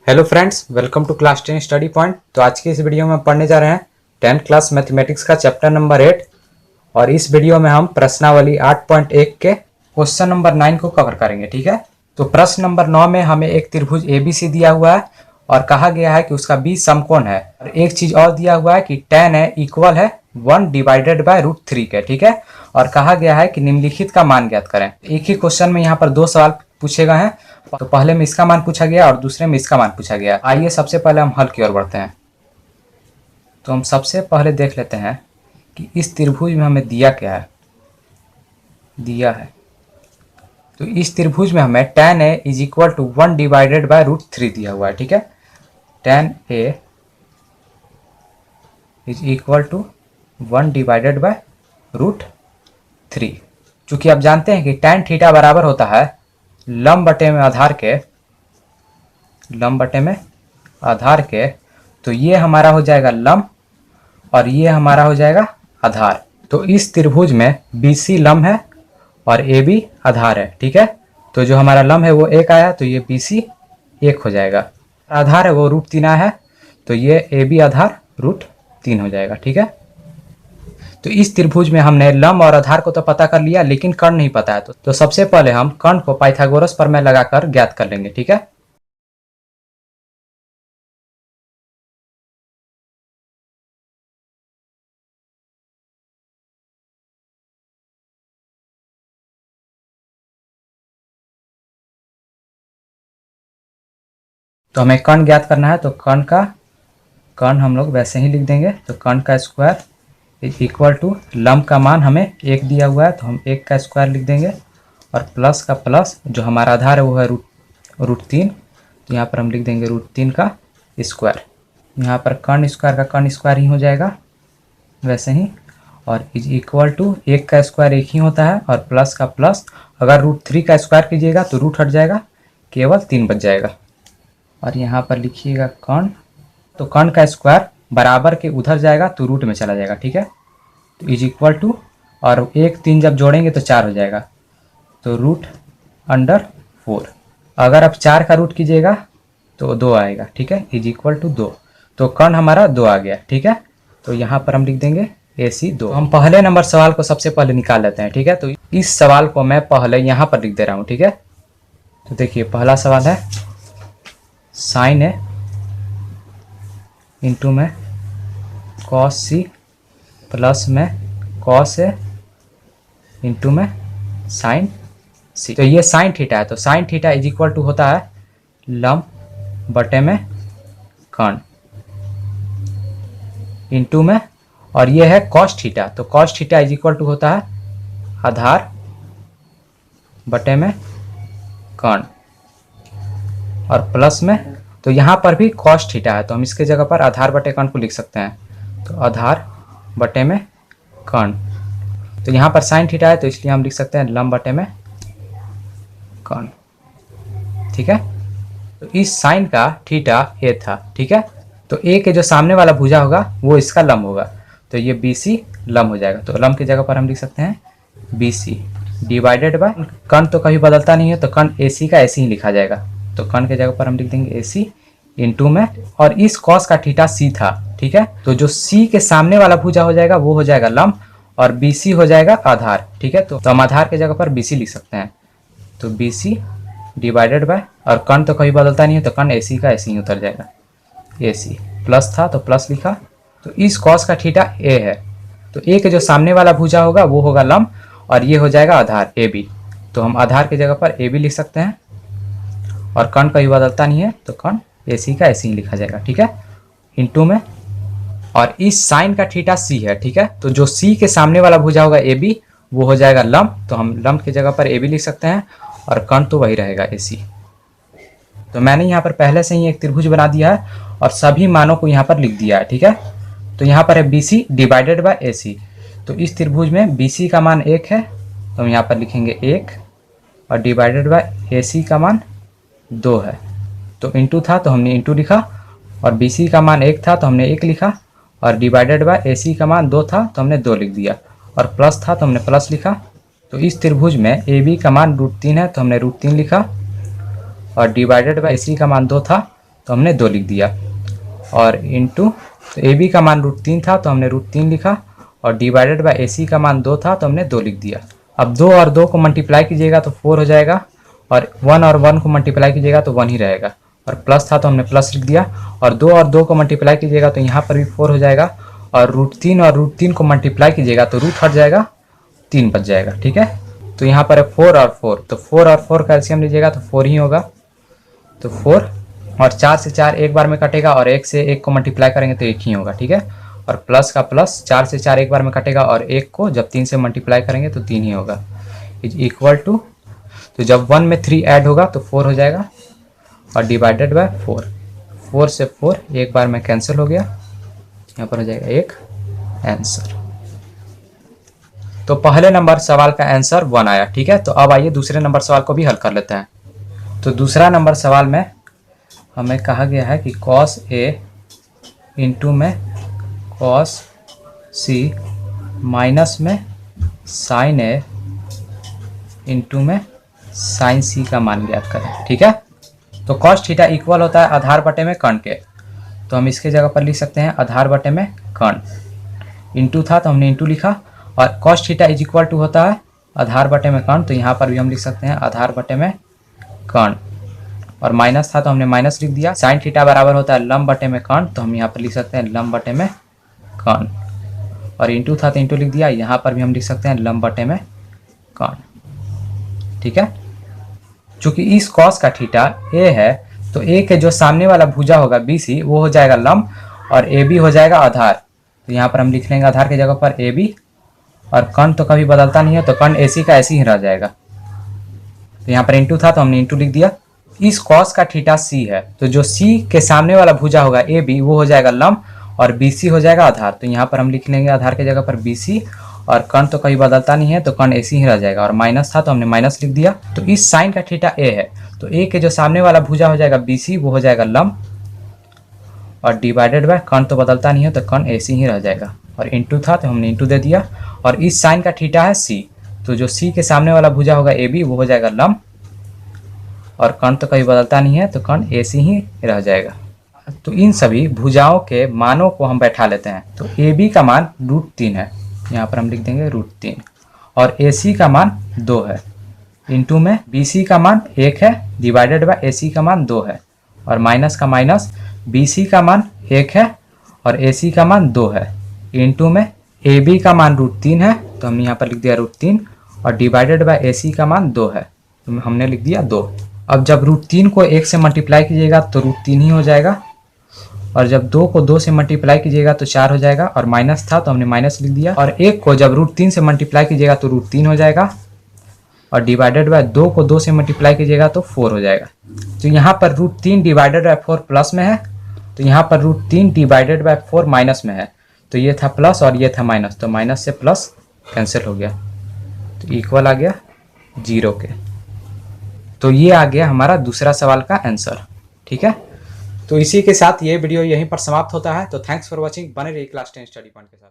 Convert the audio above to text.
Hello friends, welcome to class 10 study point. तो आज की इस वीडियो में पढ़ने जा रहे हैं 10th क्लास मैथमेटिक्स का चैप्टर नंबर 8 और इस वीडियो में हम प्रश्नावली 8.1 के क्वेश्चन नंबर 9 को कवर करेंगे। ठीक है, तो प्रश्न नंबर 9 में हमें एक त्रिभुज ABC दिया हुआ है और कहा गया है कि उसका B समकोण है। और एक चीज और दिया हुआ है कि tan है इक्वल है 1 डिवाइडेड बाय √3 के। ठीक है, और कहा गया है कि निम्नलिखित का मान ज्ञात करें। एक ही क्वेश्चन में यहाँ पर दो सवाल पूछे गए हैं, तो पहले में इसका मान पूछा गया और दूसरे में इसका मान पूछा गया। आइए सबसे पहले हम हल की ओर बढ़ते हैं। तो हम सबसे पहले देख लेते हैं कि इस त्रिभुज में हमें दिया क्या है। दिया है तो इस त्रिभुज में हमें tan a is equal to 1 divided by √3 दिया हुआ है। ठीक है, tan a is equal to 1 divided by √3। चूंकि आप जानते हैं कि tan थीटा बराबर होता है लंब बटे में आधार के, लंब बटे में आधार के। तो ये हमारा हो जाएगा लंब और ये हमारा हो जाएगा आधार। तो इस त्रिभुज में BC लंब है और AB आधार है। ठीक है, तो जो हमारा लंब है वो 1 आया, तो ये BC 1 हो जाएगा। आधार है वो √3 आया है, तो ये AB आधार √3 हो जाएगा। ठीक है, तो इस त्रिभुज में हमने लंब और आधार को तो पता कर लिया, लेकिन कर्ण नहीं पता है। तो सबसे पहले हम कर्ण को पाइथागोरस प्रमेय लगाकर ज्ञात कर लेंगे। ठीक है, तो हमें कर्ण ज्ञात करना है। तो कर्ण हम लोग वैसे ही लिख देंगे। तो कर्ण का स्क्वायर इज इक्वल टू लंब का मान हमें 1 दिया हुआ है, तो हम 1 का स्क्वायर लिख देंगे और प्लस का प्लस जो हमारा आधार है वो है √3। तो यहाँ पर हम लिख देंगे √3 का स्क्वायर। यहाँ पर कर्ण स्क्वायर का कर्ण स्क्वायर ही हो जाएगा वैसे ही, और इज इक्वल टू 1 का स्क्वायर 1 ही होता है और प्लस का प्लस। अगर √3 का स्क्वायर कीजिएगा तो रूट हट जाएगा, केवल 3 बच जाएगा। और यहाँ पर लिखिएगा कर्ण, तो कर्ण का स्क्वायर बराबर के उधर जाएगा तो रूट में चला जाएगा। ठीक है, तो इज इक्वल टू, और 1 3 जब जोड़ेंगे तो 4 हो जाएगा, तो √4। अगर आप 4 का रूट कीजिएगा तो 2 आएगा। ठीक है, इज इक्वल टू 2। तो कर्ण हमारा 2 आ गया। ठीक है, तो यहाँ पर हम लिख देंगे AC 2। हम पहले नंबर सवाल को सबसे पहले निकाल लेते हैं। ठीक है, तो इस सवाल को मैं पहले यहाँ पर लिख दे रहा हूँ। ठीक है, तो देखिए पहला सवाल है साइन A इंटू में कॉस C प्लस में कॉस A इंटू में साइन C। तो ये साइन थीटा है, तो sine theta is equal to होता है लंब बटे में कर्ण इंटू में, और ये है कॉस थीटा। तो cos theta is equal to होता है आधार बटे में कर्ण और प्लस में, तो यहाँ पर भी कॉस थीटा है तो हम इसके जगह पर आधार बटे कर्ण को लिख सकते हैं। तो आधार बटे में कर्ण, तो यहाँ पर साइन थीटा है तो इसलिए हम लिख सकते हैं लंब बटे में कर्ण। ठीक है, तो इस साइन का थीटा A था। ठीक है, तो A के जो सामने वाला भुजा होगा वो इसका लंब होगा, तो ये BC लंब हो जाएगा। तो लंब की जगह पर हम लिख सकते हैं BC डिवाइडेड बाय कर्ण, तो कभी बदलता नहीं है तो कर्ण AC का ऐसे ही लिखा जाएगा। तो कर्ण की जगह पर हम लिख देंगे AC इंटू में, और इस कॉस का थीटा C था। ठीक है, तो जो C के सामने वाला भुजा हो जाएगा वो हो जाएगा लंब और BC हो जाएगा आधार। ठीक है, तो हम आधार की जगह पर BC लिख सकते हैं। तो BC डिवाइडेड बाय, और कर्ण तो कभी बदलता नहीं है तो कर्ण AC का ऐसे ही उतर जाएगा। AC प्लस था तो प्लस लिखा, तो इस कॉस का थीटा A है, तो A के जो सामने वाला भुजा होगा वो होगा लंब और ये हो जाएगा आधार AB। तो हम आधार की जगह पर AB लिख सकते हैं, और कर्ण कभी बदलता नहीं है तो कर्ण AC का ऐसे ही लिखा जाएगा। ठीक है, इंटू में, और इस साइन का थीटा C है। ठीक है, तो जो C के सामने वाला भुजा होगा AB वो हो जाएगा लंब, तो हम लंब की जगह पर AB लिख सकते हैं और कर्ण तो वही रहेगा AC। तो मैंने यहाँ पर पहले से ही एक त्रिभुज बना दिया है और सभी मानों को यहाँ पर लिख दिया है। ठीक है, तो यहाँ पर है BC डिवाइडेड बाय AC। तो इस त्रिभुज में BC का मान 1 है तो हम यहाँ पर लिखेंगे 1, और डिवाइडेड बाय AC का मान 2 है। तो इंटू था तो हमने इंटू लिखा, और BC का मान 1 था तो हमने 1 लिखा, और डिवाइडेड बाय AC का मान 2 था तो हमने 2 लिख दिया, और प्लस था तो हमने प्लस लिखा। तो इस त्रिभुज में AB का मान √3 है तो हमने √3 लिखा, और डिवाइडेड बाय AC का मान 2 था तो हमने 2 लिख दिया, और इंटू तो ए बी का मान √3 था तो हमने √3 लिखा, और डिवाइडेड बाय ए सी का मान 2 था तो हमने 2 लिख दिया। अब 2 और 2 को मल्टीप्लाई कीजिएगा तो 4 हो जाएगा, और 1 और 1 को मल्टीप्लाई कीजिएगा तो 1 ही रहेगा, और प्लस था तो हमने प्लस लिख दिया, और 2 और 2 को मल्टीप्लाई कीजिएगा तो यहाँ पर भी 4 हो जाएगा, और √3 और √3 को मल्टीप्लाई कीजिएगा तो रूट हट जाएगा, 3 बच जाएगा। ठीक है, तो यहाँ पर है 4 और 4, तो 4 और 4 का एलसीएम लीजिएगा तो 4 ही होगा, तो 4, और 4 से 4 एक बार में कटेगा, और 1 से 1 को मल्टीप्लाई करेंगे तो 1 ही होगा। ठीक है, और प्लस का प्लस 4 से 4 एक बार में कटेगा, और 1 को जब 3 से मल्टीप्लाई करेंगे तो 3 ही होगा, इज इक्वल टू, तो जब 1 में 3 ऐड होगा तो 4 हो जाएगा, और डिवाइडेड बाय 4, 4 से 4 एक बार में कैंसिल हो गया, यहाँ पर हो जाएगा 1 आंसर। तो पहले नंबर सवाल का आंसर 1 आया। ठीक है, तो अब आइए दूसरे नंबर सवाल को भी हल कर लेते हैं। तो दूसरा नंबर सवाल में हमें कहा गया है कि cos A इंटू में cos C माइनस में sin A इंटू में sin C का मान ज्ञात करें। ठीक है, तो cos थीटा इक्वल होता है आधार बटे में कर्ण के, तो हम इसके जगह पर लिख सकते हैं आधार बटे में कर्ण, इंटू था तो हमने इंटू लिखा, और cos theta is equal to होता है आधार बटे में कर्ण, तो यहाँ पर भी हम लिख सकते हैं आधार बटे में कर्ण, और माइनस था तो हमने माइनस लिख दिया। sin थीटा बराबर होता है लंब बटे में कर्ण, तो हम यहाँ पर लिख सकते हैं लंब बटे में कर्ण, और इंटू था तो इंटू लिख दिया, यहाँ पर भी हम लिख सकते हैं लंब बटे में कर्ण। ठीक है, चूंकि इस cos का थीटा a है तो a के जो सामने वाला भुजा होगा BC वो हो जाएगा लंब, और AB हो जाएगा आधार, तो यहाँ पर हम लिख लेंगे आधार की जगह पर AB, और कर्ण तो कभी बदलता नहीं है तो कर्ण AC का ऐसे ही रह जाएगा, तो यहाँ पर इंटू था तो हमने इंटू लिख दिया। इस cos का थीटा C है, तो जो C के सामने वाला भुजा होगा AB वो हो जाएगा लंब, और BC हो जाएगा आधार, तो यहाँ पर हम लिख लेंगे आधार की जगह पर BC, और कर्ण तो कहीं बदलता नहीं है तो कर्ण AC ही रह जाएगा, और माइनस था तो हमने माइनस लिख दिया। तो इस साइन का थीटा A है, तो A के जो सामने वाला भुजा हो जाएगा BC वो हो जाएगा लंब, और डिवाइडेड बाय कर्ण तो बदलता नहीं है तो कर्ण AC ही रह जाएगा, और इंटू था तो हमने इंटू दे दिया, और इस साइन का थीटा है C, तो जो C के सामने वाला भुजा होगा AB वो हो जाएगा लंब, और कर्ण तो कहीं बदलता नहीं है तो कर्ण AC ही रह जाएगा। तो इन सभी भुजाओं के मानों को हम बैठा लेते हैं, तो AB का मान √3 है, यहाँ पर हम लिख देंगे √3, और AC का मान 2 है, इंटू में BC का मान 1 है, डिवाइडेड बाय AC का मान 2 है, और माइनस का माइनस BC का मान 1 है और AC का मान 2 है, इंटू में AB का मान √3 है, तो हमने यहाँ पर लिख दिया √3, और डिवाइडेड बाय AC का मान 2 है, तो हमने लिख दिया 2। अब जब √3 को 1 से मल्टीप्लाई कीजिएगा तो √3 ही हो जाएगा, और जब 2 को 2 से मल्टीप्लाई कीजिएगा तो 4 हो जाएगा, और माइनस था तो हमने माइनस लिख दिया, और 1 को जब √3 से मल्टीप्लाई कीजिएगा तो √3 हो जाएगा, और डिवाइडेड बाय 2 को 2 से मल्टीप्लाई कीजिएगा तो 4 हो जाएगा। तो यहाँ पर √3 डिवाइडेड बाय 4 प्लस में है, तो यहाँ पर √3 डिवाइडेड बाय 4 माइनस में है, तो ये था प्लस और ये था माइनस, तो माइनस से प्लस कैंसिल हो गया, तो इक्वल आ गया 0 के। तो ये आ गया हमारा दूसरा सवाल का आंसर। ठीक है, तो इसी के साथ ये वीडियो यहीं पर समाप्त होता है। तो थैंक्स फॉर वॉचिंग, बने रहिए क्लास 10 स्टडी पॉइंट के साथ।